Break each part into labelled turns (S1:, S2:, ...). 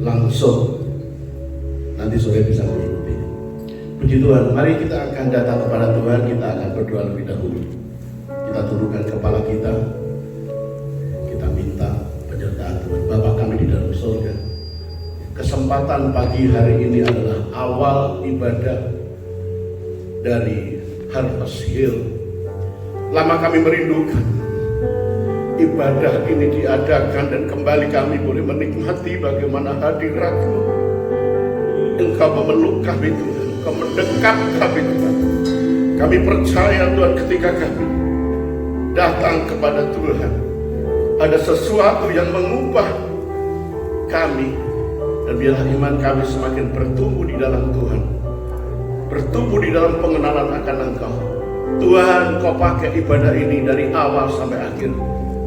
S1: langsung nanti sore bisa mengikuti. Puji Tuhan, mari kita akan datang kepada Tuhan, kita akan berdoa lebih dahulu. Kita turunkan kepala kita minta penyertaan Tuhan. Bapa kami di dalam surga, kesempatan pagi hari ini adalah awal ibadah dari Harvest Hill. Lama kami merindukan ibadah ini diadakan dan kembali kami boleh menikmati bagaimana hadirat-Mu. Engkau memeluk kami Tuhan, Engkau mendekat kami Tuhan. Kami percaya Tuhan, ketika kami datang kepada Tuhan, ada sesuatu yang mengubah kami, dan biarlah iman kami semakin bertumbuh di dalam Tuhan, bertumbuh di dalam pengenalan akan Engkau. Tuhan, Kau pakai ibadah ini dari awal sampai akhir.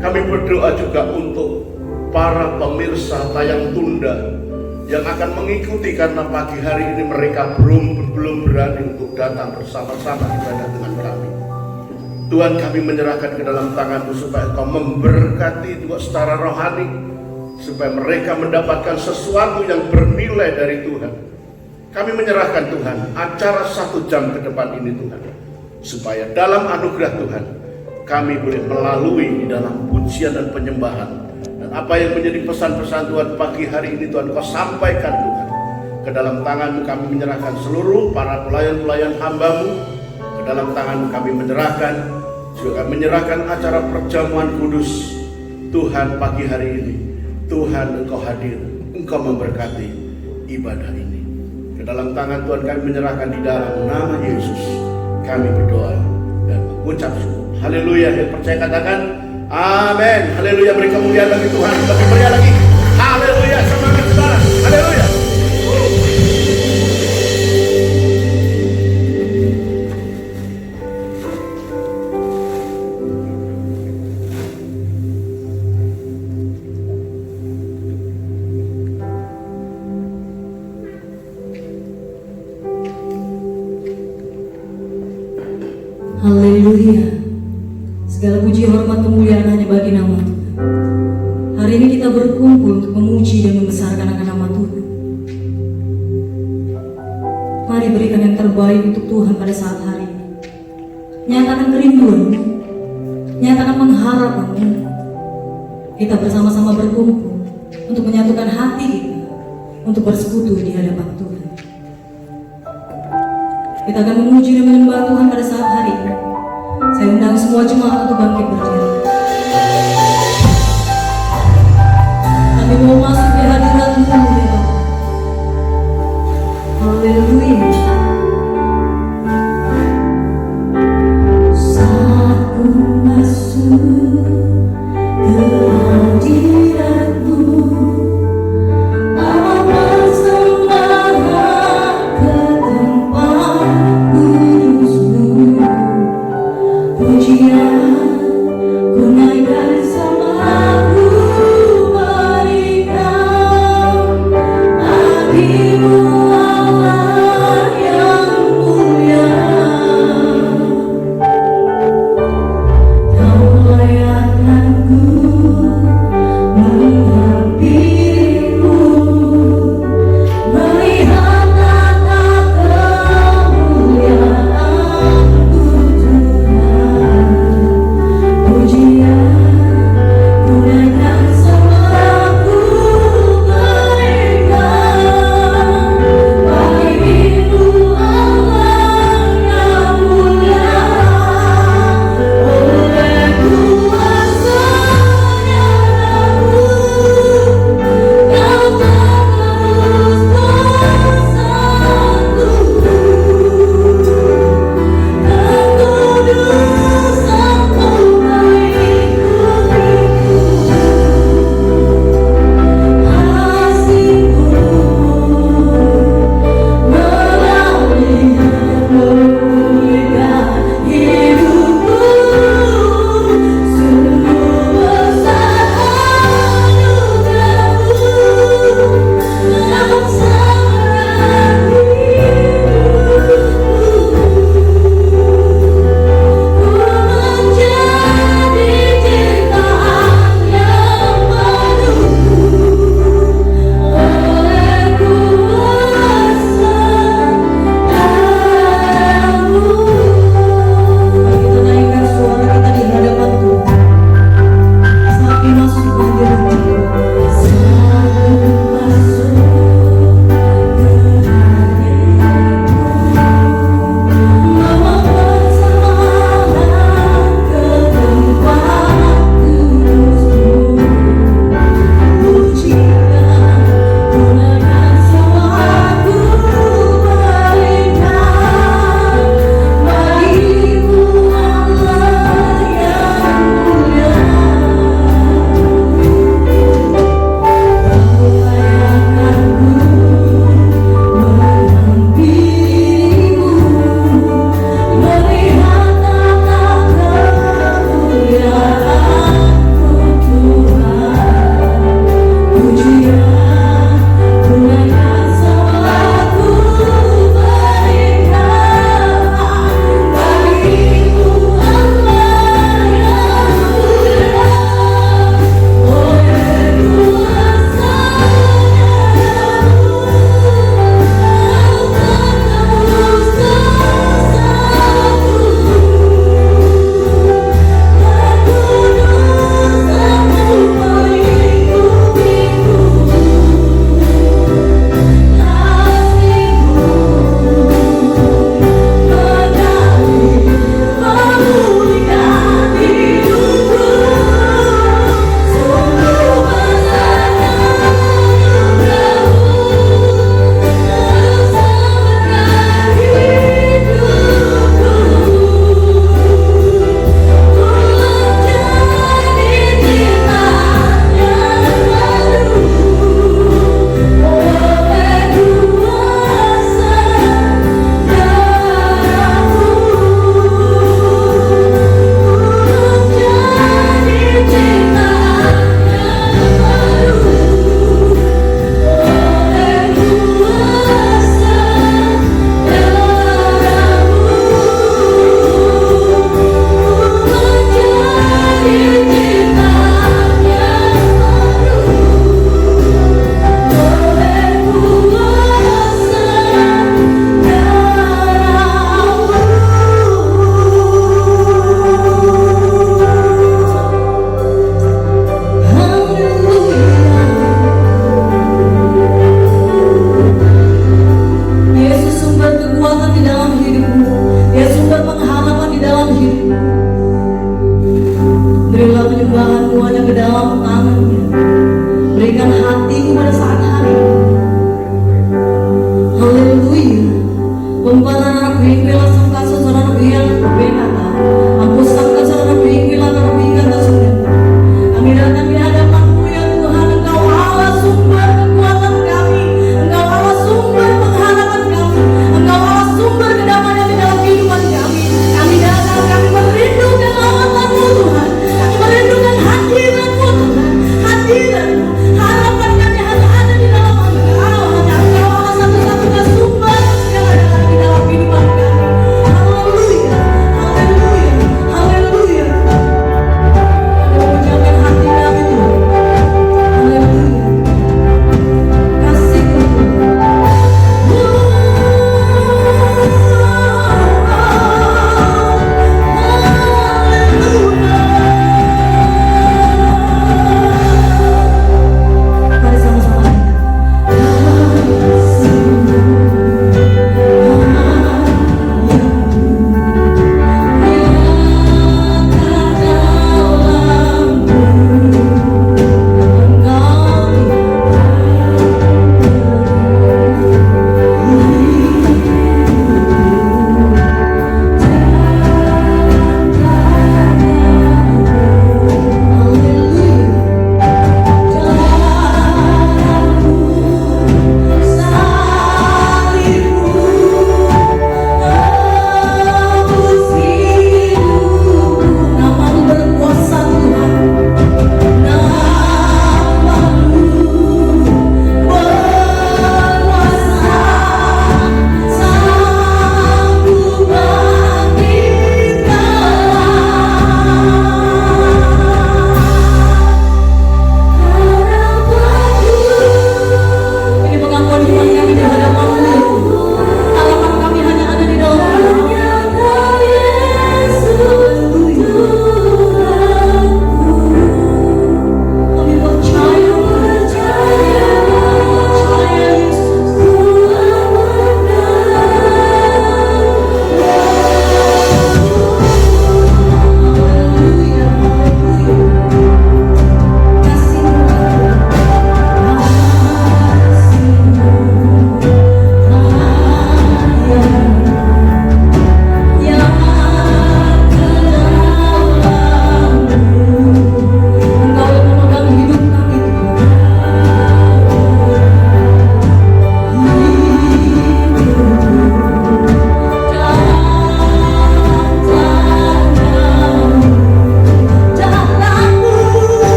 S1: Kami berdoa juga untuk para pemirsa tayang tunda yang akan mengikuti, karena pagi hari ini mereka belum berani untuk datang bersama-sama ibadah dengan kami. Tuhan, kami menyerahkan ke dalam tangan-Mu supaya Kau memberkati juga secara rohani, supaya mereka mendapatkan sesuatu yang bernilai dari Tuhan. Kami menyerahkan Tuhan acara 1 jam ke depan ini Tuhan, supaya dalam anugerah Tuhan kami boleh melalui di dalam pujian dan penyembahan, dan apa yang menjadi pesan-pesan Tuhan pagi hari ini Tuhan Kau sampaikan Tuhan. Ke dalam tangan-Mu kami menyerahkan seluruh para pelayan-pelayan hamba-Mu. Ke dalam tangan-Mu kami menyerahkan acara perjamuan kudus Tuhan pagi hari ini. Tuhan, Engkau hadir, Engkau memberkati ibadah ini. Ke dalam tangan Tuhan kami menyerahkan, di dalam nama Yesus kami berdoa dan mengucap syukur. Haleluya. Yang percaya katakan amin. Haleluya. Beri kemuliaan bagi Tuhan. Lebih meriah lagi. Haleluya. Semangat saudara. Haleluya.
S2: Haleluya. Segala puji, hormat, kemuliaan hanya bagi nama Tuhan. Hari ini kita berkumpul untuk memuji dan membesarkan akan nama Tuhan. Mari berikan yang terbaik untuk Tuhan pada saat hari ini. Nyatakan kerinduan-Mu, nyatakan pengharapan-Mu. Kita bersama-sama berkumpul untuk menyatukan hati kita, untuk bersekutu di hadapan Tuhan. Kita akan memuji dan menyembah Tuhan pada saat hari ini. Saya undang semua jemaat untuk bangkit berdiri. Kami mau masuk di hadirat-Mu, ya Bapa. Haleluya. Saat ku masuk ke hadirat-Mu, pujian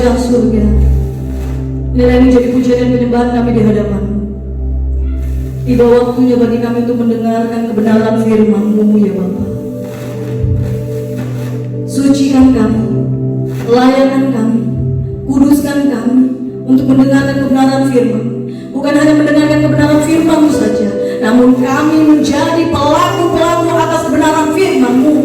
S2: kerajaan surga. Inilah yang menjadi pujian dan penyembahan kami di hadapan-Mu. Tiba waktunya bagi kami untuk mendengarkan kebenaran firman-Mu ya Bapa. Sucikan kami, layakan kami, kuduskan kami untuk mendengarkan kebenaran firman. Bukan hanya mendengarkan kebenaran firman-Mu saja, namun kami menjadi pelaku-pelaku atas kebenaran firman-Mu.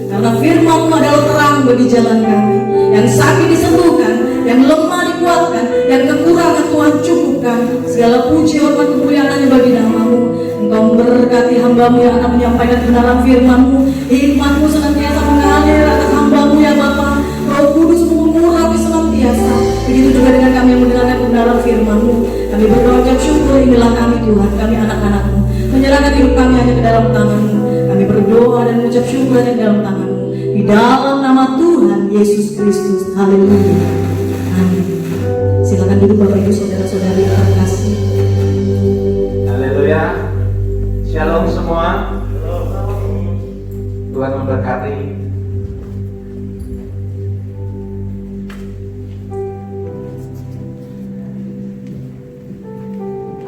S2: Karena firman-Mu adalah terang bagi jalan kami. Yang sakit disembuhkan, yang lemah dikuatkan, yang kekurangan Tuhan cukupkan. Segala puji, hormat, kemuliaan hanya bagi nama-Mu. Engkau memberkati hamba-Mu yang akan menyampaikan kebenaran firman-Mu. Hikmat-Mu senantiasa mengalir atas hamba-Mu ya Bapa. Roh Kudus-Mu mengurapi senantiasa. Begitu juga dengan kami yang mendengarkan kebenaran firman-Mu. Kami berdoa ucap syukur, inilah kami Tuhan, kami anak-anak-Mu. Menyerahkan hidup kami hanya ke dalam tangan-Mu. Kami berdoa dan mengucap syukur hanya ke dalam tangan-Mu. Di dalam nama Tuhan Yesus Kristus. Haleluya. Amin. Silakan duduk Bapak Ibu saudara-saudari yang terkasih.
S3: Haleluya. Shalom semua. Tuhan memberkati.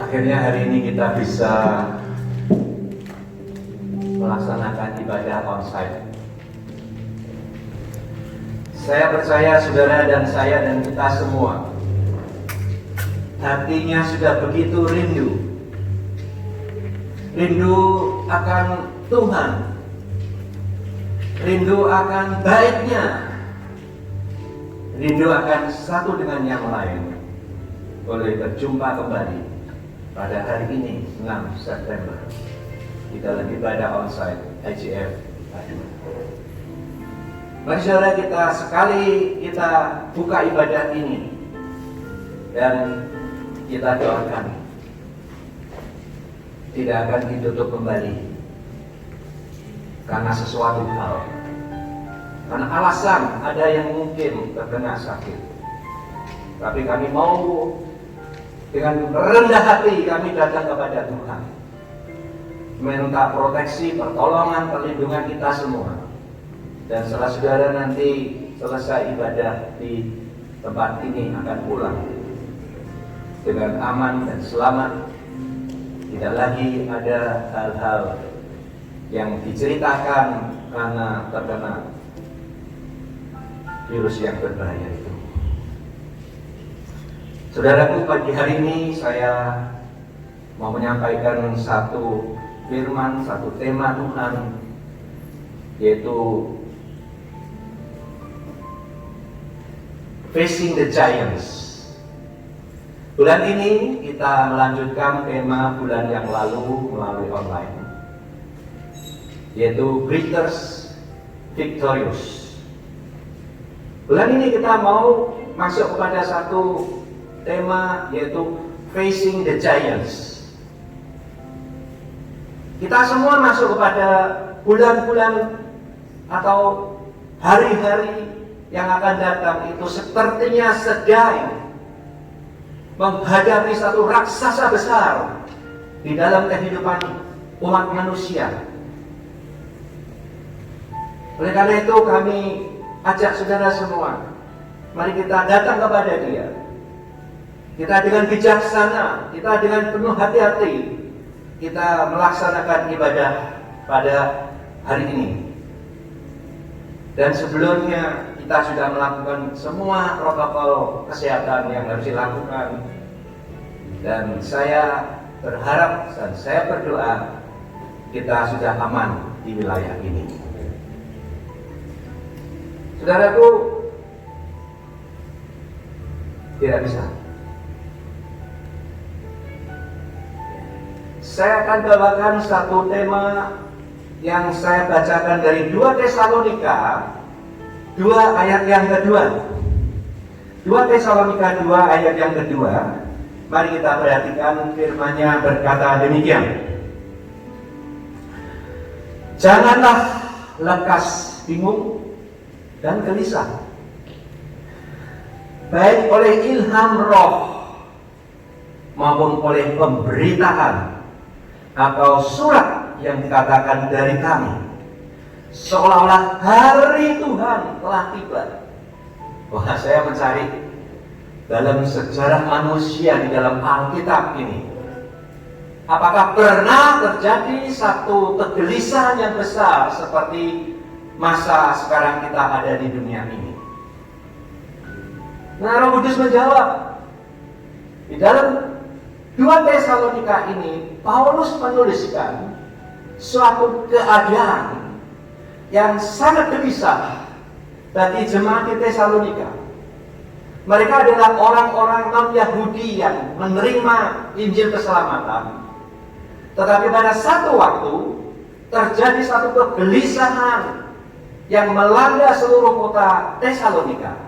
S3: Akhirnya hari ini kita bisa melaksanakan ibadah onsite. Saya percaya saudara dan saya dan kita semua hatinya sudah begitu rindu akan Tuhan, rindu akan baiknya, rindu akan satu dengan yang lain. Boleh berjumpa kembali pada hari ini 6 September di dalam ibadah onsite IGF Badung. Mari saudara, kita buka ibadah ini dan kita doakan tidak akan ditutup kembali karena sesuatu hal, karena alasan ada yang mungkin terkena sakit. Tapi kami mau dengan rendah hati kami datang kepada Tuhan, minta proteksi, pertolongan, perlindungan kita semua. Dan setelah saudara nanti selesai ibadah di tempat ini akan pulang dengan aman dan selamat. Tidak lagi ada hal-hal yang diceritakan karena terkena virus yang berbahaya itu. Saudaraku, pagi hari ini saya mau menyampaikan satu firman, satu tema Tuhan, yaitu Facing the Giants. Bulan ini kita melanjutkan tema bulan yang lalu melalui online, yaitu Greatest Victorious. Bulan ini kita mau masuk kepada satu tema, yaitu Facing the Giants. Kita semua masuk kepada bulan-bulan atau hari-hari yang akan datang itu sepertinya sedang menghadapi satu raksasa besar di dalam kehidupan umat manusia. Oleh karena itu kami ajak saudara semua, mari kita datang kepada Dia. Kita dengan bijaksana, kita dengan penuh hati-hati, kita melaksanakan ibadah pada hari ini. Dan sebelumnya kita sudah melakukan semua protokol kesehatan yang harus dilakukan. Dan saya berharap dan saya berdoa kita sudah aman di wilayah ini. Saudaraku, tidak bisa. Saya akan bawakan satu tema yang saya bacakan dari 2 Tesalonika 2 ayat yang kedua. 2 Tesalonika 2 ayat yang kedua. Mari kita perhatikan firman-Nya berkata demikian. Janganlah lekas bingung dan gelisah, baik oleh ilham roh maupun oleh pemberitaan atau surat yang dikatakan dari kami, seolah-olah hari Tuhan telah tiba. Wah, saya mencari dalam sejarah manusia di dalam Alkitab ini, apakah pernah terjadi satu kegelisahan yang besar seperti masa sekarang kita ada di dunia ini? Nah, Roh Kudus menjawab. Di dalam 2 Tesalonika ini, Paulus menuliskan suatu keadaan yang sangat gelisah bagi jemaat di Tesalonika. Mereka adalah orang-orang non-Yahudi yang menerima Injil keselamatan. Tetapi pada satu waktu terjadi satu kegelisahan yang melanda seluruh kota Tesalonika.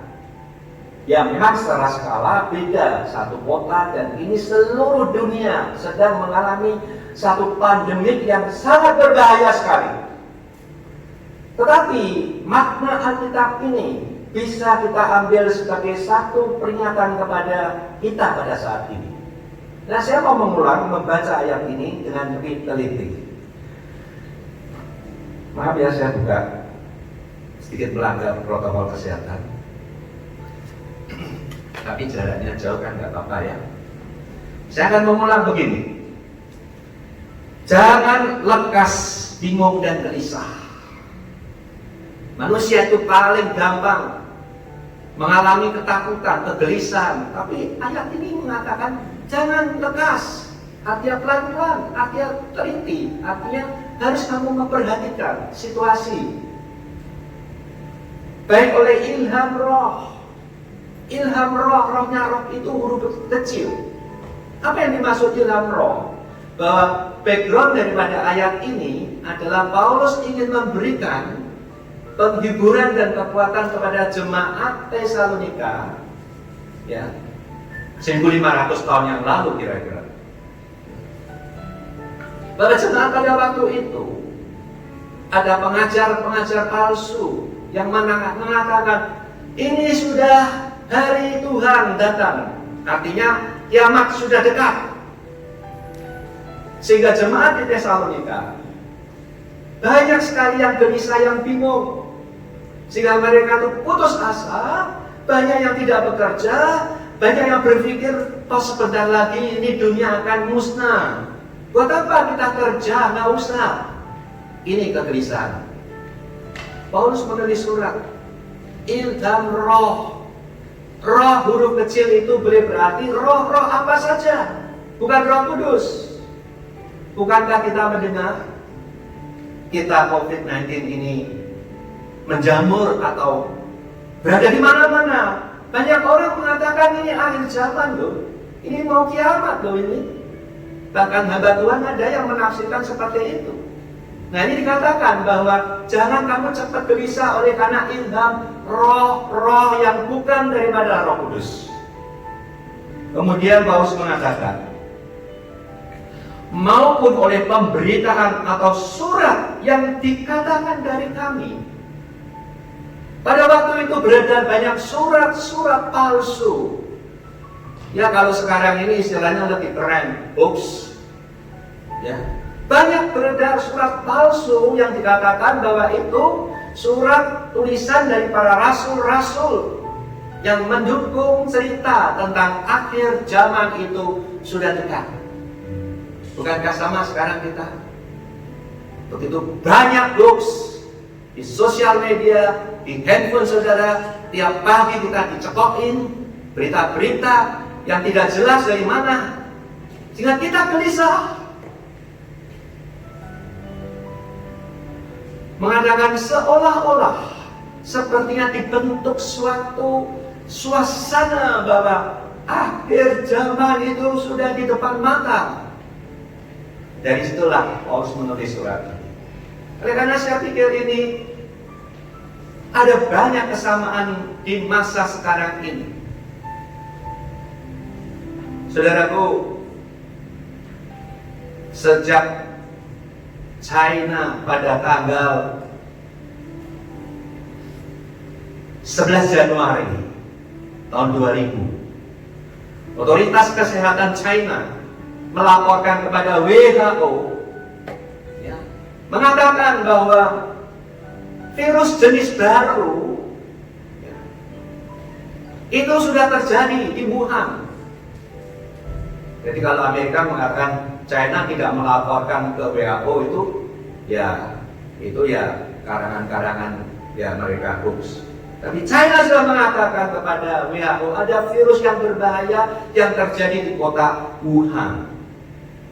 S3: Ya, memang secara skala beda satu kota, dan ini seluruh dunia sedang mengalami satu pandemik yang sangat berbahaya sekali. Tetapi makna Alkitab ini bisa kita ambil sebagai satu peringatan kepada kita pada saat ini. Nah, saya mau mengulang membaca ayat ini dengan lebih teliti. Maaf ya, saya buka sedikit melanggar protokol kesehatan. Tapi jaraknya jauh kan nggak apa-apa ya. Saya akan mengulang begini. Jangan lekas bingung dan gelisah. Manusia itu paling gampang mengalami ketakutan, kegelisahan. Tapi ayat ini mengatakan jangan lekas, artinya pelan-pelan, artinya teliti, artinya harus kamu memperhatikan situasi. Baik oleh ilham roh. Ilham roh, rohnya roh itu huruf kecil. Apa yang dimaksud ilham roh? Bahwa background daripada ayat ini adalah Paulus ingin memberikan penghiburan dan kekuatan kepada jemaat Tesalonika, ya, 1500 tahun yang lalu kira-kira. Pada jemaat pada waktu itu ada pengajar-pengajar palsu yang mengatakan ini sudah hari Tuhan datang, artinya kiamat sudah dekat. Sehingga jemaat di Tesalonika banyak sekali yang gelisah, yang bingung. Sehingga mereka itu putus asa, banyak yang tidak bekerja, banyak yang berpikir, toh sebentar lagi ini dunia akan musnah. Buat apa kita kerja? Nggak usah. Ini kegelisahan. Paulus menulis surat, ilham roh. Roh huruf kecil itu boleh berarti roh-roh apa saja, bukan Roh Kudus. Bukankah kita mendengar kita COVID-19 ini menjamur atau berada di mana-mana? Banyak orang mengatakan ini akhir zaman loh, ini mau kiamat loh ini. Bahkan hamba Tuhan ada yang menafsirkan seperti itu. Nah, ini dikatakan bahwa jangan kamu cepat gelisah oleh karena ilham roh-roh yang bukan daripada Roh Kudus. Kemudian Paulus mengatakan, maupun oleh pemberitaan atau surat yang dikatakan dari kami. Pada waktu itu beredar banyak surat-surat palsu. Ya, kalau sekarang ini istilahnya lebih keren, hoax. Ya. Banyak beredar surat palsu yang dikatakan bahwa itu surat tulisan dari para rasul-rasul yang mendukung cerita tentang akhir zaman itu sudah dekat. Bukankah sama sekarang kita? Begitu banyak hoax di sosial media, di handphone saudara, tiap pagi kita dicekokin berita-berita yang tidak jelas dari mana, sehingga kita gelisah. Mengatakan seolah-olah sepertinya dibentuk suatu suasana bahwa akhir zaman itu sudah di depan mata. Dari situlah Paulus menulis surat ini. Oleh karena saya pikir ini ada banyak kesamaan di masa sekarang ini. Saudaraku, sejak China pada tanggal 11 Januari tahun 2000, otoritas kesehatan China melaporkan kepada WHO, ya, mengatakan bahwa virus jenis baru, ya, Itu sudah terjadi di Wuhan. Jadi kalau Amerika mengatakan China tidak melaporkan ke WHO itu ya karangan-karangan ya mereka hoax. Tapi China sudah mengatakan kepada WHO ada virus yang berbahaya yang terjadi di kota Wuhan.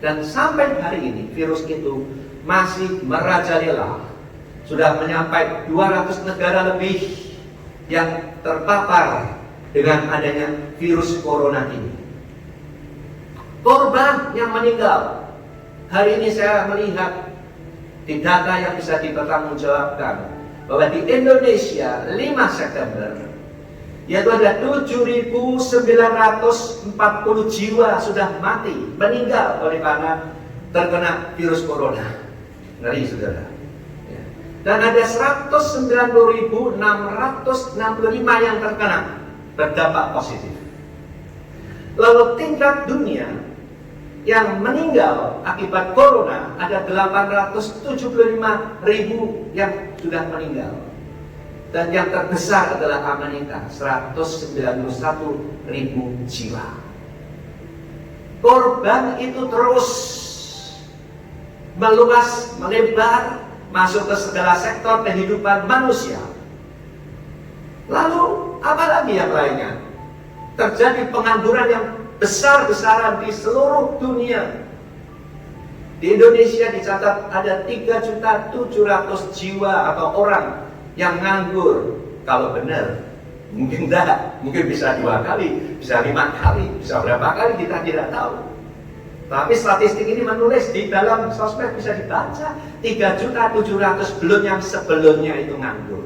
S3: Dan sampai hari ini virus itu masih merajalela. Sudah menyampai 200 negara lebih yang terpapar dengan adanya virus corona ini. Korban yang meninggal, hari ini saya melihat di data yang bisa dipertanggungjawabkan bahwa di Indonesia 5 September yaitu ada 7.940 jiwa sudah mati, meninggal oleh karena terkena virus corona. Ngeri saudara. Dan ada 190.665 yang terkena berdampak positif. Lalu tingkat dunia yang meninggal akibat corona ada 875.000 yang sudah meninggal. Dan yang terbesar adalah Amerika, 191.000 jiwa. Korban itu terus meluas, melebar, masuk ke segala sektor kehidupan manusia. Lalu apa lagi yang lainnya? Terjadi pengangguran yang besar-besaran di seluruh dunia. Di Indonesia dicatat ada 3.700.000 jiwa atau orang yang nganggur. Kalau benar, mungkin tidak, mungkin bisa 2 kali, bisa 5 kali, bisa berapa kali kita tidak tahu. Tapi statistik ini menulis di dalam sosmed bisa dibaca 3.700.000 belum yang sebelumnya itu nganggur.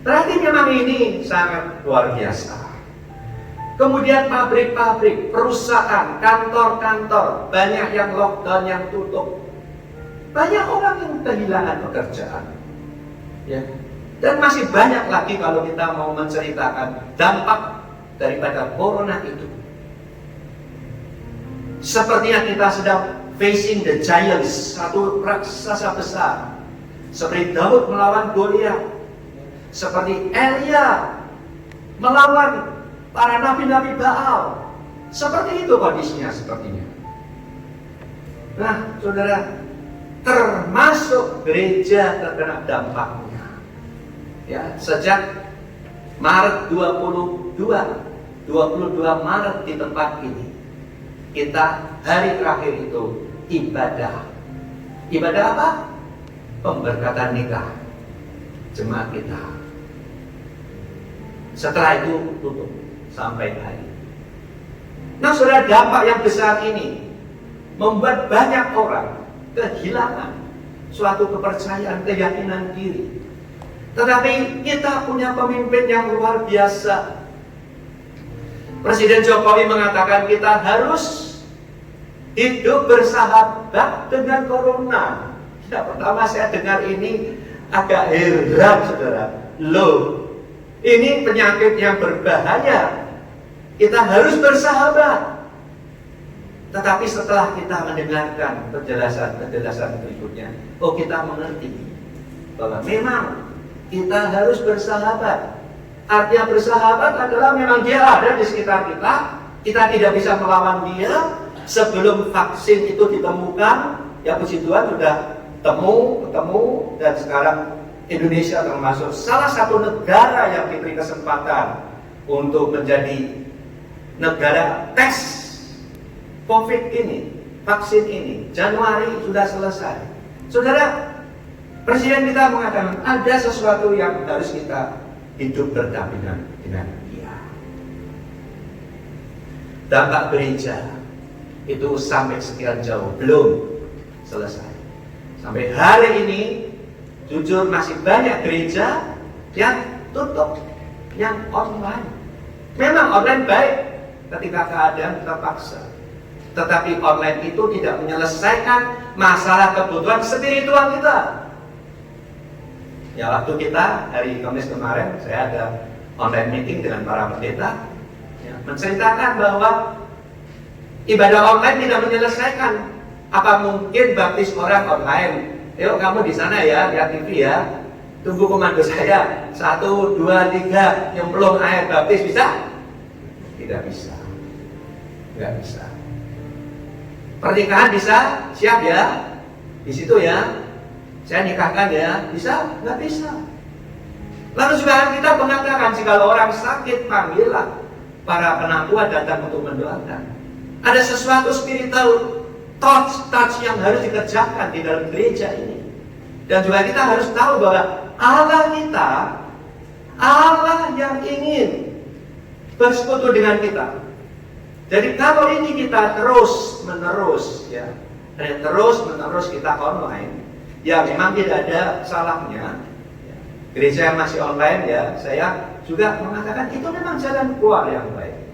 S3: Berarti memang ini sangat luar biasa. Kemudian pabrik-pabrik, perusahaan, kantor-kantor, banyak yang lockdown, yang tutup. Banyak orang yang kehilangan pekerjaan. Ya. Dan masih banyak lagi kalau kita mau menceritakan dampak daripada corona itu. Sepertinya kita sedang facing the giants, satu raksasa besar. Seperti Daud melawan Goliat, seperti Elia melawan para nabi-nabi Baal. Seperti itu kondisinya sepertinya. Nah, saudara, termasuk gereja terkena dampaknya. Ya, sejak Maret 22 Maret di tempat ini, kita hari terakhir itu ibadah. Ibadah apa? Pemberkatan nikah jemaat kita. Setelah itu tutup sampai hari. Nah, saudara, dampak yang besar ini membuat banyak orang kehilangan suatu kepercayaan, keyakinan diri. Tetapi kita punya pemimpin yang luar biasa. Presiden Jokowi mengatakan kita harus hidup bersahabat dengan corona. Ya, pertama saya dengar ini agak heran, saudara. Loh, ini penyakit yang berbahaya. Kita harus bersahabat. Tetapi setelah kita mendengarkan penjelasan berikutnya, kita mengerti bahwa memang kita harus bersahabat. Artinya bersahabat adalah memang dia ada di sekitar kita. Kita tidak bisa melawan dia. Sebelum vaksin itu ditemukan, ya puji Tuhan sudah ketemu, dan sekarang Indonesia termasuk salah satu negara yang diberi kesempatan untuk menjadi negara tes COVID ini, vaksin ini. Januari sudah selesai. Saudara, Presiden kita mengatakan ada sesuatu yang harus kita hidup berdampingan dengan dia. Dampak gereja itu sampai sekian jauh belum selesai. Sampai hari ini, jujur masih banyak gereja yang tutup, yang online. Memang online baik ketika keadaan terpaksa. Tetapi online itu tidak menyelesaikan masalah kebutuhan spiritual kita. Ya, waktu kita hari Kamis kemarin, saya ada online meeting dengan para pendeta, ya, menceritakan bahwa ibadah online tidak menyelesaikan. Apa mungkin baptis orang online? Yuk kamu di sana ya, lihat TV ya, tunggu komando saya 1, 2, 3 nyemplung air baptis, bisa? Tidak bisa. Nggak bisa. Pernikahan bisa? Siap ya? Di situ ya? Saya nikahkan ya? Bisa? Nggak bisa. Lalu juga kita mengatakan jika orang sakit, panggillah para penatua datang untuk mendoakan. Ada sesuatu spiritual touch yang harus dikerjakan di dalam gereja ini. Dan juga kita harus tahu bahwa Allah kita, Allah yang ingin bersekutu dengan kita. Jadi kalau ini kita terus menerus ya, terus menerus kita online, ya memang tidak ada salahnya. Gereja yang masih online ya, saya juga mengatakan itu memang jalan keluar yang baik.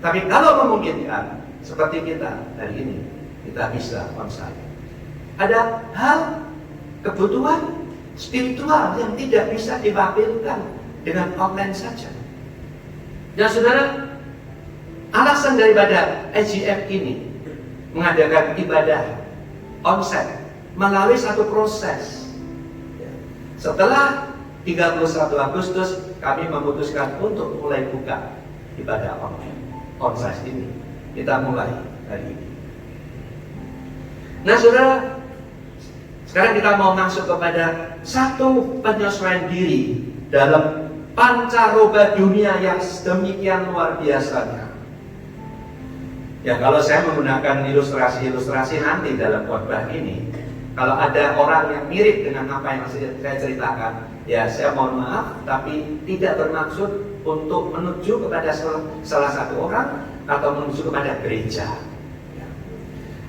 S3: Tapi kalau memungkinkan, seperti kita hari ini, kita bisa onsite. Ada hal kebutuhan spiritual yang tidak bisa diwakilkan dengan online saja. Dan saudara, alasan daripada IGF ini mengadakan ibadah onsite melalui satu proses. Setelah 31 Agustus kami memutuskan untuk mulai buka ibadah online onsite ini. Kita mulai hari ini. Nah saudara, sekarang kita mau masuk kepada satu penyesuaian diri dalam pancaroba dunia yang sedemikian luar biasanya. Ya kalau saya menggunakan ilustrasi-ilustrasi nanti dalam khotbah ini, kalau ada orang yang mirip dengan apa yang saya ceritakan, ya saya mohon maaf, tapi tidak bermaksud untuk menuju kepada salah satu orang atau menuju kepada gereja.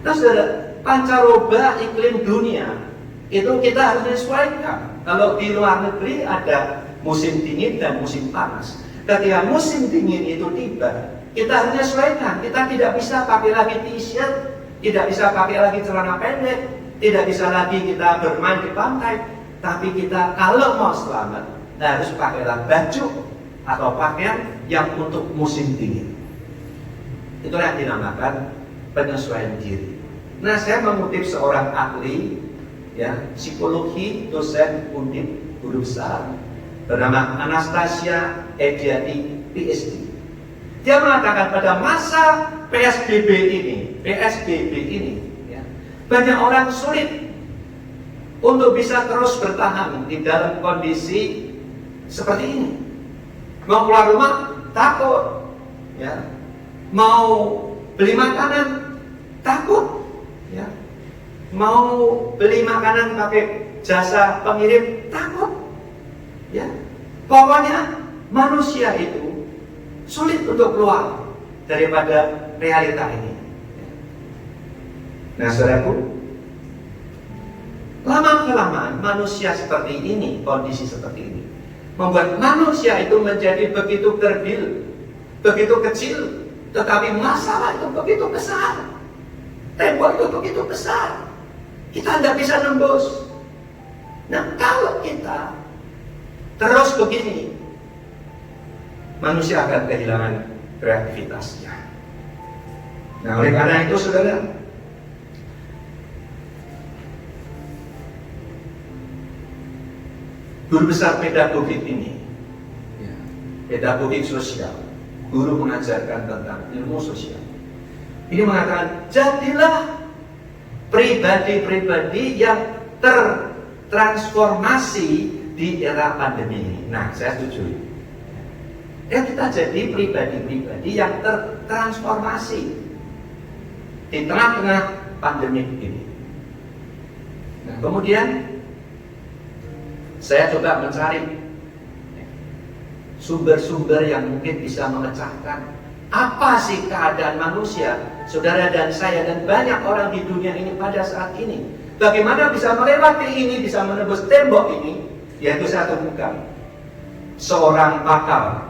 S3: Nah saudara, pancaroba iklim dunia itu kita harus menyesuaikan. Kalau di luar negeri ada musim dingin dan musim panas. Ketika musim dingin itu tiba, kita harus menyesuaikan. Kita tidak bisa pakai lagi t-shirt, tidak bisa pakai lagi celana pendek, tidak bisa lagi kita bermain di pantai. Tapi kita kalau mau selamat harus pakailah baju atau pakaian yang untuk musim dingin. Itulah yang dinamakan penyesuaian diri. Nah, saya mengutip seorang ahli ya, psikologi, dosen Undip, guru besar bernama Anastasia Ediati, PhD. Dia mengatakan pada masa PSBB ini ya, banyak orang sulit untuk bisa terus bertahan di dalam kondisi seperti ini. Mau keluar rumah takut, ya. Mau beli makanan takut, ya. Mau beli makanan pakai jasa pengirim takut, ya. Pokoknya manusia itu sulit untuk keluar daripada realita ini. Nah, saudaraku, lama-kelamaan manusia seperti ini, kondisi seperti ini, membuat manusia itu menjadi begitu kerdil, begitu kecil, tetapi masalah itu begitu besar. Tembok itu begitu besar, kita tidak bisa nembus. Nah, kalau kita terus begini, manusia akan kehilangan kreativitasnya. Nah, oleh karena itu, saudara, guru besar pedagogik ini, pedagogik sosial, guru mengajarkan tentang ilmu sosial, ini mengatakan, jadilah pribadi-pribadi yang tertransformasi di era pandemi ini. Nah, saya setuju. Ya, kita jadi pribadi-pribadi yang tertransformasi di tengah-tengah pandemi ini. Nah, kemudian saya coba mencari sumber-sumber yang mungkin bisa memecahkan apa sih keadaan manusia, saudara dan saya dan banyak orang di dunia ini pada saat ini. Bagaimana bisa melewati ini, bisa menembus tembok ini? Yaitu saya temukan seorang pakar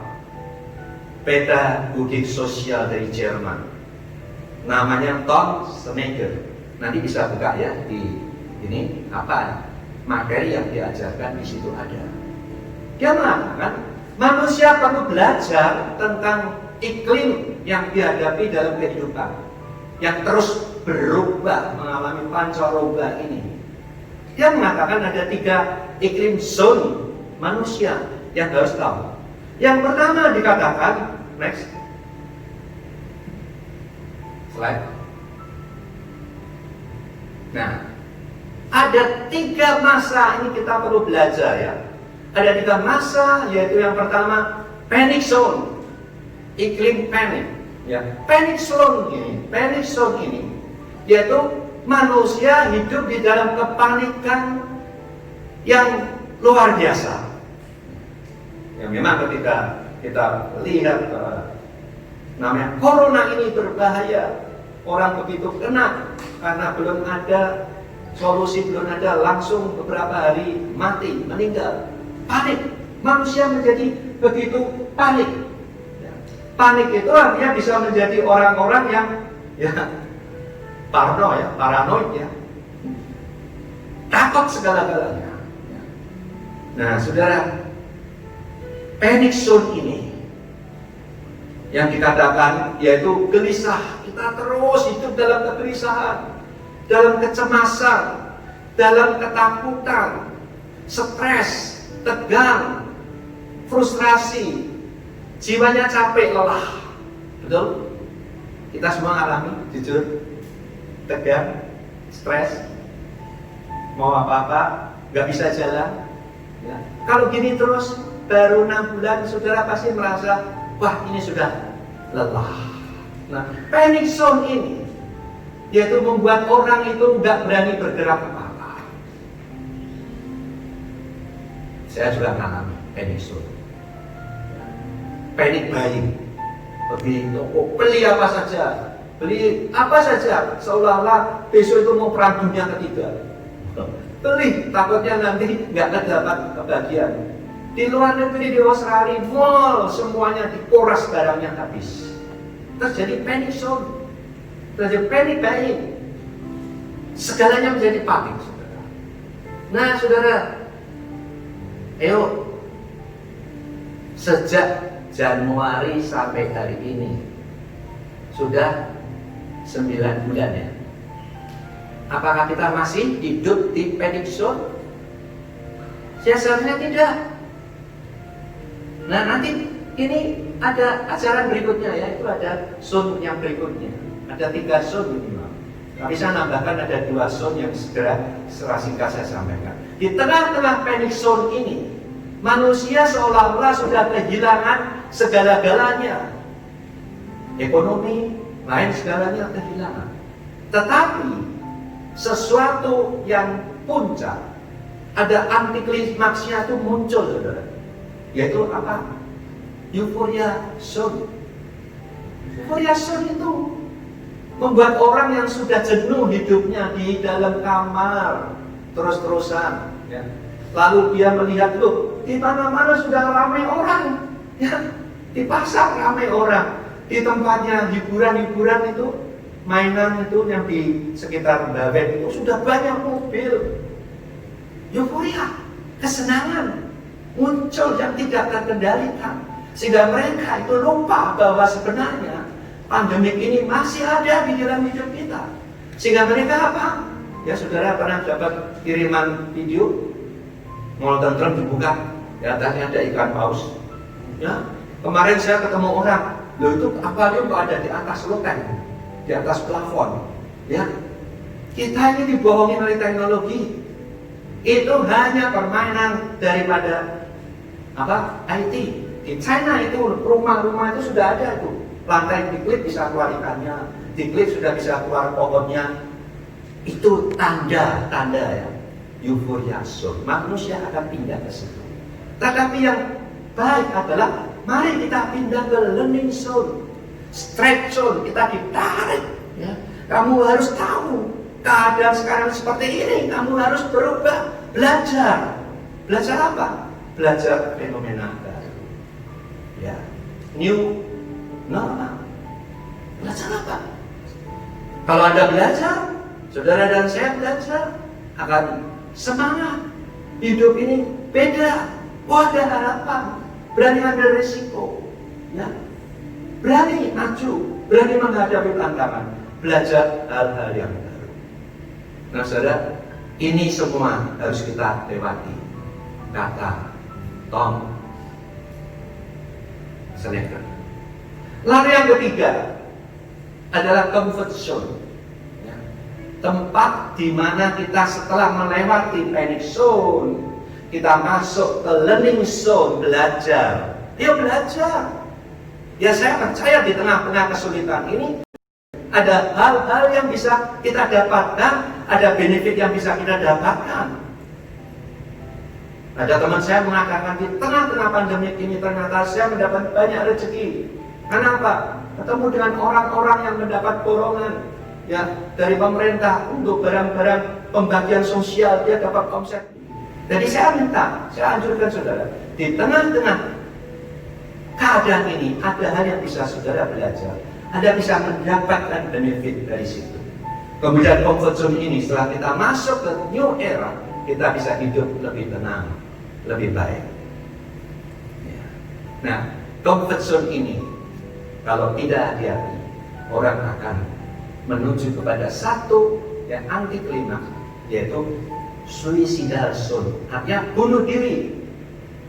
S3: pedagogik sosial dari Jerman, namanya Tom Sneger. Nanti bisa buka ya di ini apa materi yang diajarkan di situ ada. Dia mengatakan manusia perlu belajar tentang iklim yang dihadapi dalam kehidupan yang terus berubah, mengalami pancaroba ini. Dia mengatakan ada 3 iklim zone manusia yang harus tahu. Yang pertama dikatakan, next, Slide. Nah, ada 3 masa ini kita perlu belajar ya. Ada 3 masa, yaitu yang pertama panic zone, iklim panik. Ya, panic zone ini yaitu manusia hidup di dalam kepanikan yang luar biasa. Ya, memang ketika kita lihat namanya corona ini berbahaya, orang begitu kena karena belum ada solusi, belum ada, langsung beberapa hari mati, meninggal. Panik, manusia menjadi begitu panik. Ya. Panik itu artinya bisa menjadi orang-orang yang ya paranoid ya, takut segala-galanya. Nah, saudara, panic zone ini yang dikatakan yaitu gelisah. Kita terus hidup dalam kegelisahan, dalam kecemasan, dalam ketakutan, stres, tegang, frustrasi, jiwanya capek, lelah. Betul? Kita semua alami, jujur, tegang, stres, mau apa-apa nggak bisa jalan. Ya. Kalau gini terus, baru 6 bulan, saudara pasti merasa, wah ini sudah lelah. Nah, panic zone ini yaitu membuat orang itu nggak berani bergerak apa-apa. Saya juga mengalami panic zone, panic buying, pergi toko beli apa saja, seolah-olah besok itu mau perang dunia ketiga. Beli, takutnya nanti nggak dapat kebagian. Di luar negeri, di Australia, mall semuanya dikuras, barangnya habis. Terjadi panic zone, terjadi panic buying, segalanya menjadi panik, saudara. Nah, saudara, ayo, sejak Januari sampai hari ini sudah 9 bulan ya. Apakah kita masih hidup di panic zone? Seharusnya tidak. Nah, nanti ini ada ajaran berikutnya ya, itu ada zone yang berikutnya. Ada 3 zone minimal. Tapi saya nambahkan ada 2 zone yang segera secara singkat saya sampaikan. Di tengah-tengah panic zone ini, manusia seolah-olah sudah kehilangan segala-galanya. Ekonomi, lain segalanya kehilangan. Tetapi sesuatu yang puncak, ada antiklimaksnya itu muncul, saudara. Yaitu apa? Euphoria zone. Euphoria zone itu membuat orang yang sudah jenuh hidupnya di dalam kamar terus-terusan, ya. Lalu dia melihat, loh, di mana-mana sudah ramai orang, ya. Di pasar ramai orang, di tempatnya hiburan-hiburan itu, mainan itu yang di sekitar Bawen itu sudah banyak mobil. Euforia, kesenangan muncul yang tidak terkendalikan, sehingga mereka itu lupa bahwa sebenarnya pandemik ini masih ada di dalam hidup kita. Sehingga mereka apa? Ya, saudara pernah dapat kiriman video mall tentram dibuka, di atasnya ada ikan paus. Ya, kemarin saya ketemu orang, loh itu akuarium kok ada di atas loteng, di atas plafon. Ya, kita ini dibohongin oleh teknologi. Itu hanya permainan daripada apa? IT. Di China itu rumah-rumah itu sudah ada itu. Lantai diklip bisa keluar ikannya, diklip sudah bisa keluar pohonnya. Itu tanda-tanda ya, euforia zone. Manusia akan pindah ke situ. Tetapi yang baik adalah mari kita pindah ke learning zone, stretch zone. Kita ditarik. Ya. Kamu harus tahu keadaan sekarang seperti ini. Kamu harus berubah, belajar. Belajar apa? Belajar fenomena baru. Ya, new normal. Belajar apa? Kalau Anda belajar, saudara dan saya belajar, akan semangat. Hidup ini beda. Oh, ada harapan. Berani ambil risiko. Ya. Berani maju, berani menghadapi tantangan. Belajar hal-hal yang baru. Nah, saudara, ini semua harus kita lewati. Kata Tom Snecker. Lalu yang ketiga, adalah comfort zone. Ya. Tempat di mana kita setelah melewati panic zone, kita masuk ke learning zone, belajar. Dia belajar. Ya, saya percaya di tengah-tengah kesulitan ini ada hal-hal yang bisa kita dapatkan, ada benefit yang bisa kita dapatkan. Ada teman saya mengatakan di tengah-tengah pandemi ini ternyata saya mendapat banyak rezeki. Kenapa? Ketemu dengan orang-orang yang mendapat dorongan ya dari pemerintah untuk barang-barang pembagian sosial, dia dapat omset. Jadi saya anjurkan saudara, di tengah-tengah keadaan ini ada hal yang bisa saudara belajar, Anda bisa mendapatkan benefit dari situ. Kemudian comfort zone ini setelah kita masuk ke new era, kita bisa hidup lebih tenang, lebih baik. Ya. Nah, comfort zone ini kalau tidak hati-hati, orang akan menuju kepada satu yang anti klimaks, yaitu suicidal zone. Artinya bunuh diri,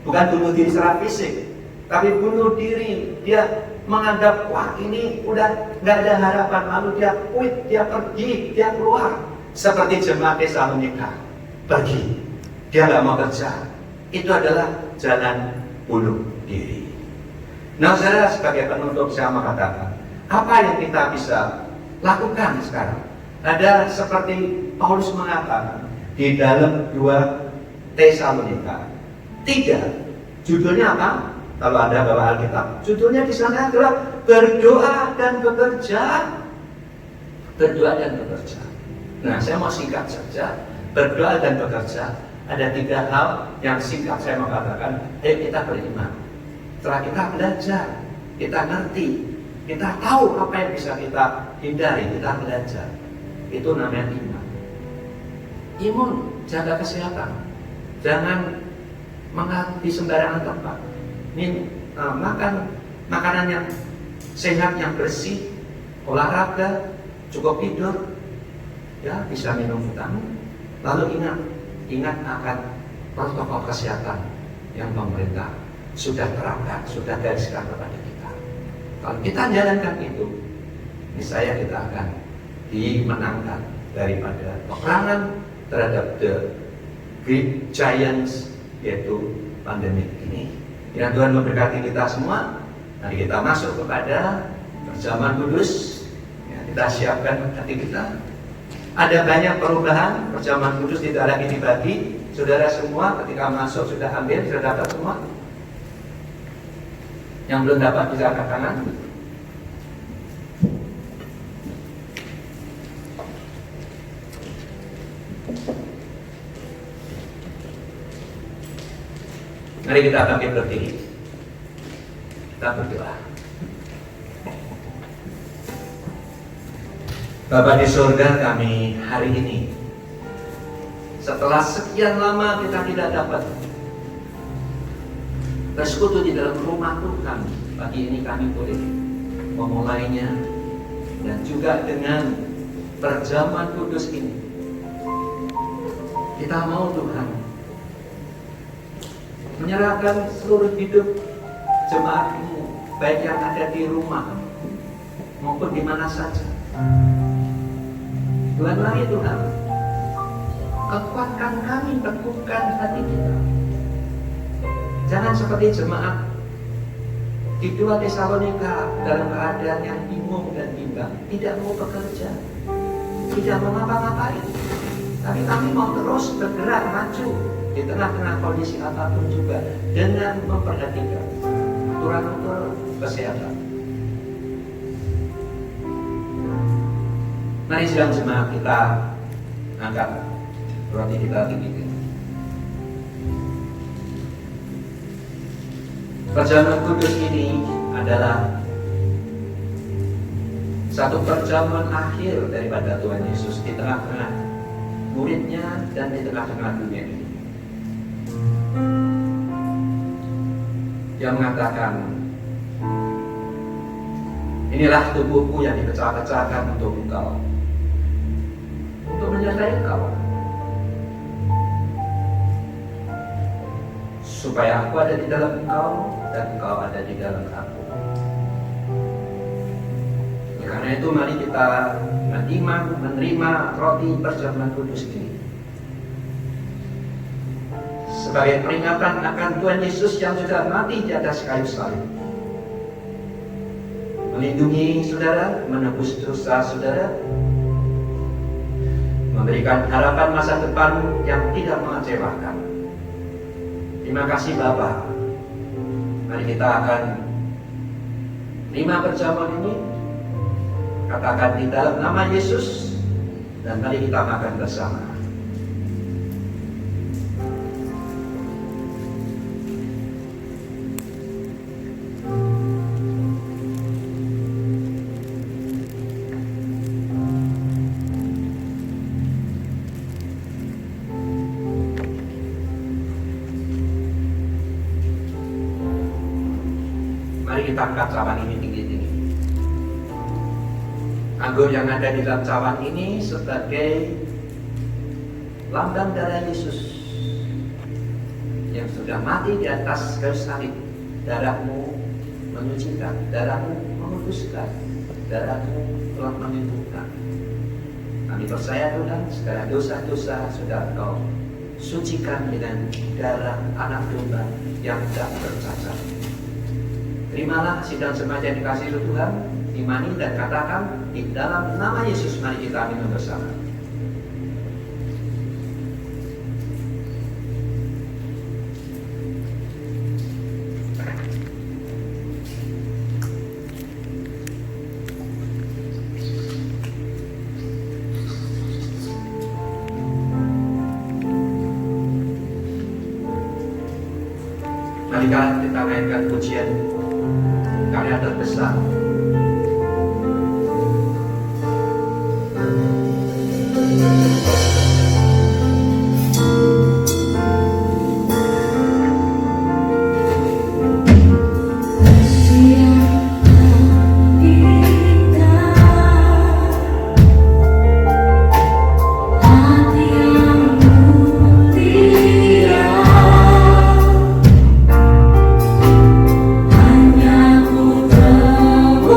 S3: bukan bunuh diri secara fisik, tapi bunuh diri. Dia menganggap wah ini udah nggak ada harapan, lalu dia quit, dia pergi, dia keluar. Seperti jemaat Tesalonika, pergi, dia nggak mau kerja. Itu adalah jalan bunuh diri. Nah, saudara, sebagai penutup saya mengatakan, apa yang kita bisa lakukan sekarang? Ada seperti Paulus mengatakan di dalam 2 Tesalonika 3, judulnya apa? Kalau Anda bawa Alkitab, judulnya di sana adalah berdoa dan bekerja. Berdoa dan bekerja. Nah, saya mau singkat saja. Berdoa dan bekerja. Ada 3 hal yang singkat saya mau katakan. Ayo kita beriman. Setelah kita belajar, kita ngerti, kita tahu apa yang bisa kita hindari, kita belajar. Itu namanya iman. Imun, jaga kesehatan. Jangan makan di sembarangan tempat. Ini makan makanan yang sehat, yang bersih, olahraga, cukup tidur, ya bisa minum vitamin. Lalu ingat akan protokol kesehatan yang pemerintah sudah terapkan, sudah gariskan kepada kita. Kalau kita jalankan itu, niscaya kita akan dimenangkan daripada peperangan terhadap the great giants, yaitu pandemi ini. Ya, Tuhan memberkati kita semua. Mari kita masuk kepada perjamuan kudus. Ya, kita siapkan hati kita. Ada banyak perubahan. Perjamuan kudus tidak lagi dibagi. Saudara semua ketika masuk sudah ambil, sudah dapat semua. Yang belum dapat bisa angkat tangan. Mari kita bangkit berdiri. Kita berdoa. Bapa di surga, kami hari ini, setelah sekian lama kita tidak dapat bersekutu di dalam rumah Tuhan, pagi ini kami boleh memulainya, dan juga dengan perjamuan kudus ini. Kita mau Tuhan menyerahkan seluruh hidup jemaat-Mu, baik yang ada di rumah maupun di mana saja. Tuhan, mari Tuhan, kekuatkan kami, teguhkan hati kita. Jangan seperti jemaat di 2 Tesalonika dalam keadaan yang bingung dan bimbang, tidak mau bekerja, tidak mau ngapa-ngapain, tapi kami mau terus bergerak maju di tengah-tengah kondisi apapun juga dengan memperhatikan aturan-aturan kesehatan. Mari sedang jemaat kita angkat roti kita tinggi. Perjamuan kudus ini adalah satu perjamuan akhir daripada Tuhan Yesus di tengah-tengah muridnya dan di tengah-tengah dunia ini. Dia mengatakan, inilah tubuhku yang dipecah-pecahkan untuk engkau, untuk menyertai engkau, supaya aku ada di dalam engkau dan engkau ada di dalam aku. Karena itu mari kita menerima roti perjamuan kudus ini sebagai peringatan akan Tuhan Yesus yang sudah mati di atas kayu salib, melindungi saudara, menebus dosa saudara, memberikan harapan masa depan yang tidak mengecewakan. Terima kasih Bapa. Mari kita akan terima perjamuan ini, katakan di dalam nama Yesus, dan mari kita makan bersama. Mari kita angkat cawan ini tinggi-tinggi. Anggur yang ada di dalam cawan ini sebagai lambang darah Yesus yang sudah mati di atas kayu salib. Darahmu menyucikan, darahmu menguduskan, darahmu telah menyembuhkan. Kami percaya Tuhan, segala dosa-dosa sudah Kau sucikan dengan darah anak domba yang tak bercacat. Terimalah sidang semacam dikasih Tuhan, imani dan katakan di dalam nama Yesus, mari kita minum bersama. Mari kita naikkan pujian karya terbesar.
S2: Hanya ku tahu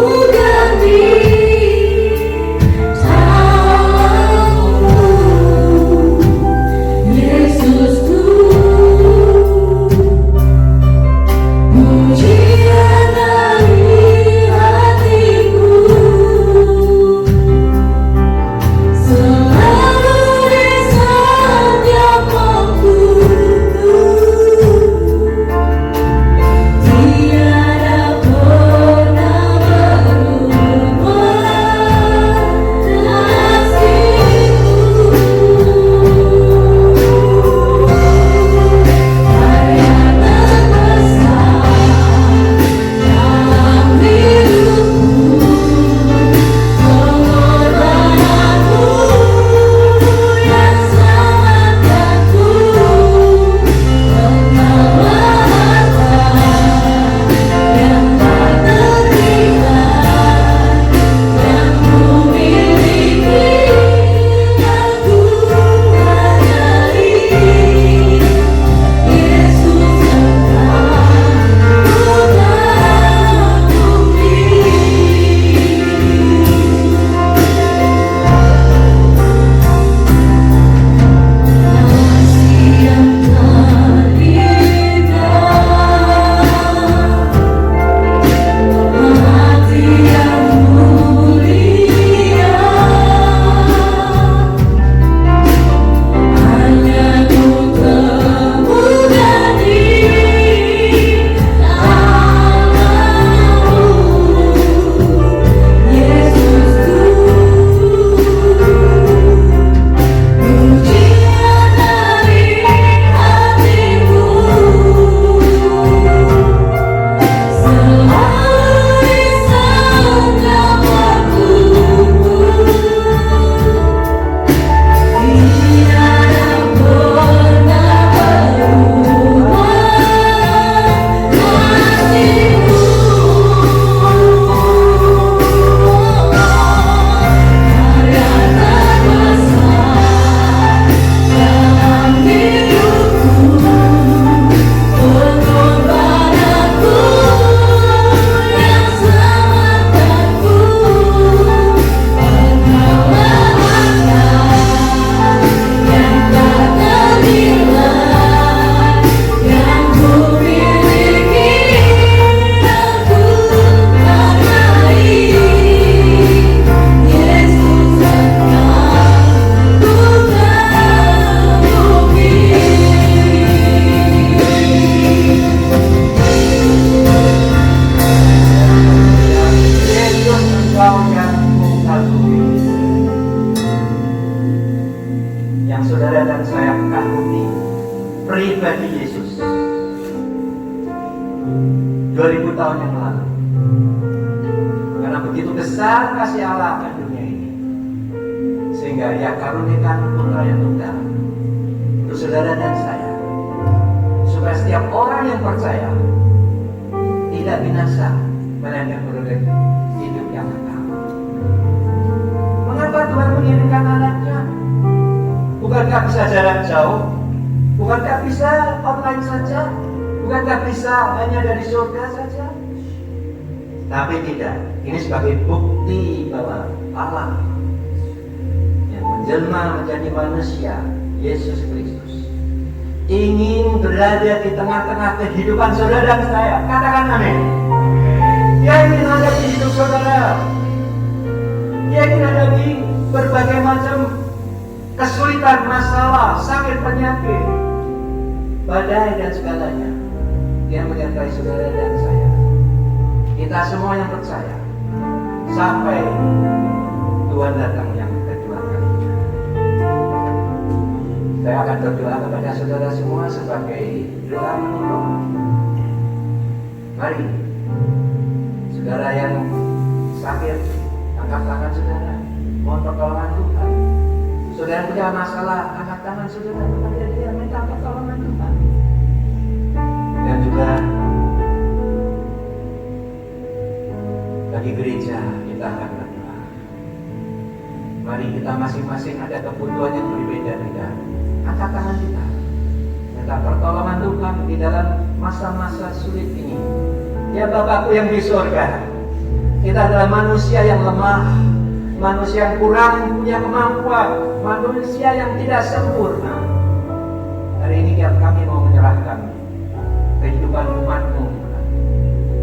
S3: tahun yang lalu. Karena begitu besar kasih Allah akan dunia ini, sehingga Ia karuniakan Putra yang tunggal untuk saudara dan saya, supaya setiap orang yang percaya tidak binasa, melainkan beroleh hidup yang kekal. Mengapa Tuhan mengirimkan anaknya? Bukankah bisa jarak jauh? Bukankah bisa online saja? Bukankah bisa hanya dari surga saja? Tapi tidak. Ini sebagai bukti bahwa Allah yang menjelma menjadi manusia, Yesus Kristus, ingin berada di tengah-tengah kehidupan saudara dan saya. Katakan amin. Dia ingin ada di hidup saudara. Dia ingin ada di berbagai macam kesulitan, masalah, sakit, penyakit, badai dan segalanya. Dia menyertai saudara dan saya. Kita semua yang percaya sampai Tuhan datang yang kedua kalinya. Saya akan berdoa kepada saudara semua sebagai doa menutup. Mari, saudara yang sakit, angkat tangan saudara, mohon pertolongan Tuhan. Saudara punya masalah, angkat tangan saudara kepada Dia, minta pertolongan Tuhan. Dan juga bagi gereja kita akan berdoa. Mari kita masing-masing ada kebutuhan yang berbeda-beda. Angkat tangan kita, minta pertolongan Tuhan di dalam masa-masa sulit ini. Ya Bapakku yang di surga, kita adalah manusia yang lemah, manusia yang kurang punya kemampuan, manusia yang tidak sempurna. Hari ini kami mau menyerahkan kehidupan umat-Mu.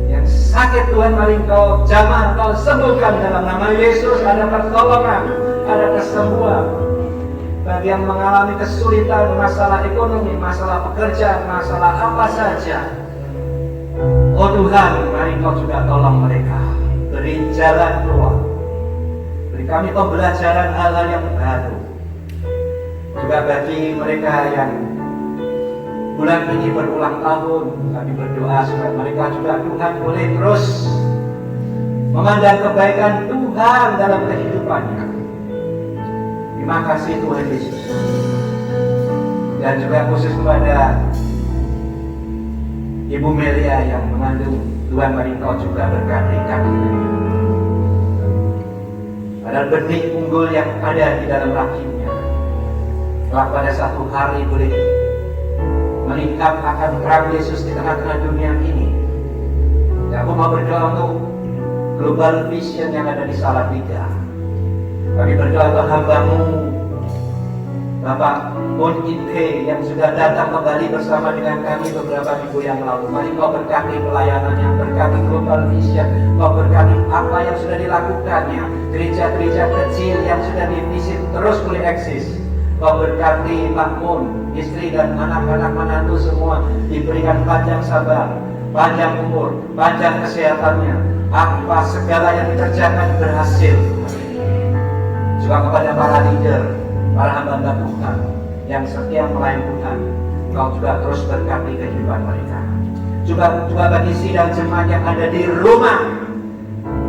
S3: Yang sakit Tuhan, mari Kau jamah, Kau sembuhkan dalam nama Yesus. Ada pertolongan, ada kesembuhan. Bagi yang mengalami kesulitan, masalah ekonomi, masalah pekerjaan, masalah apa saja, oh Tuhan, mari Kau juga tolong mereka, beri jalan keluar. Beri kami pembelajaran hal-hal yang baru. Juga bagi mereka yang bulan ini berulang tahun, kami berdoa supaya mereka juga Tuhan boleh terus memandang kebaikan Tuhan dalam kehidupannya. Terima kasih Tuhan Yesus. Dan juga khusus kepada Ibu Melia yang mengandung, Tuhan mari Kau juga berkati kami. Padahal benih unggul yang ada di dalam rahimnya, kelak pada satu hari boleh melihat akan terang Yesus di tengah-tengah dunia ini. Dan aku mau berdoa untuk Global Vision yang ada di Salatiga. Kami berdoa untuk hamba-Mu Bapak Mun Ite yang sudah datang kembali bersama dengan kami beberapa minggu yang lalu. Mari Kau berkati pelayanannya, berkati Global Vision, Kau berkati apa yang sudah dilakukannya, gereja-gereja kecil yang sudah divisit terus boleh eksis. Kau berkati Pak Mun, istri dan anak-anak menantu semua diberikan panjang sabar, panjang umur, panjang kesehatannya. Apa segala yang dikerjakan berhasil. Juga kepada para leader, para hamba Tuhan yang setia melayani Tuhan, Kau juga terus berkati kehidupan mereka. Juga bagi sidang jemaat yang ada di rumah,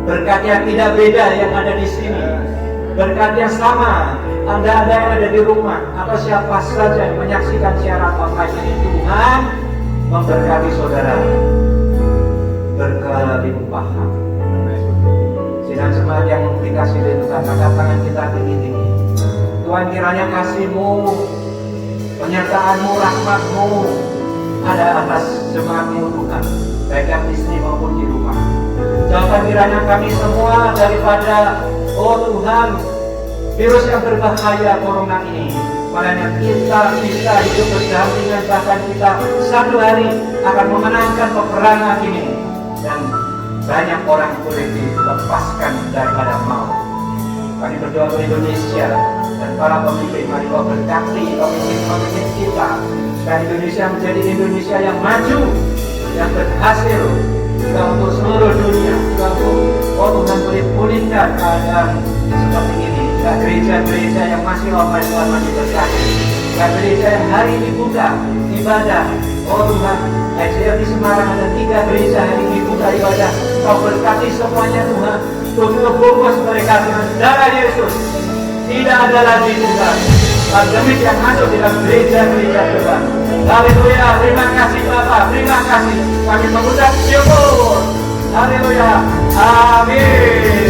S3: berkat yang tidak beda yang ada di sini, berkat yang sama. Anda yang ada di rumah atau siapa saja yang menyaksikan siaran online ini, Tuhan memberkati saudara berkelimpahan. Sidang jemaat yang dikasih Tuhan, angkat tangan kita tinggi-tinggi. Tuhan, kiranya kasih-Mu, penyertaan-Mu, rahmat-Mu ada atas jemaat-Mu Tuhan, baik yang istri maupun di rumah. Jauhkan kiranya kami semua daripada, oh Tuhan, virus yang berbahaya corona ini. Makanya kita bisa hidup berdampingan, bahkan kita satu hari akan memenangkan peperangan ini. Dan banyak orang boleh dilepaskan daripada maut. Kami berdoa untuk Indonesia dan para pemimpin, mari Kau berkati pemimpin kita, supaya Indonesia menjadi Indonesia yang maju, yang berhasil, juga untuk seluruh dunia, juga untuk Tuhan boleh pulihkan keadaan seperti ini. Juga gereja-gereja yang masih online, Tuhan masih berkati. Juga gereja yang hari ini buka ibadah, oh Tuhan, SDL di Semarang ada 3 gereja hari ini buka ibadah. Kau berkati semuanya Tuhan. Tutup bungkus mereka dengan darah Yesus. Tidak ada lagi Tuhan pandemik yang masuk dalam gereja-gereja Tuhan. Haleluya, terima kasih Bapak, terima kasih. Kami mengucap syukur. Haleluya, amin.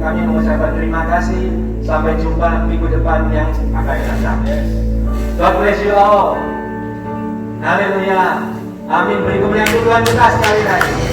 S3: Kami mengucapkan terima kasih. Sampai jumpa minggu depan yang akan datang. God bless you all. Haleluya. Amin. Beri kemuliaan Tuhan kita sekali lagi.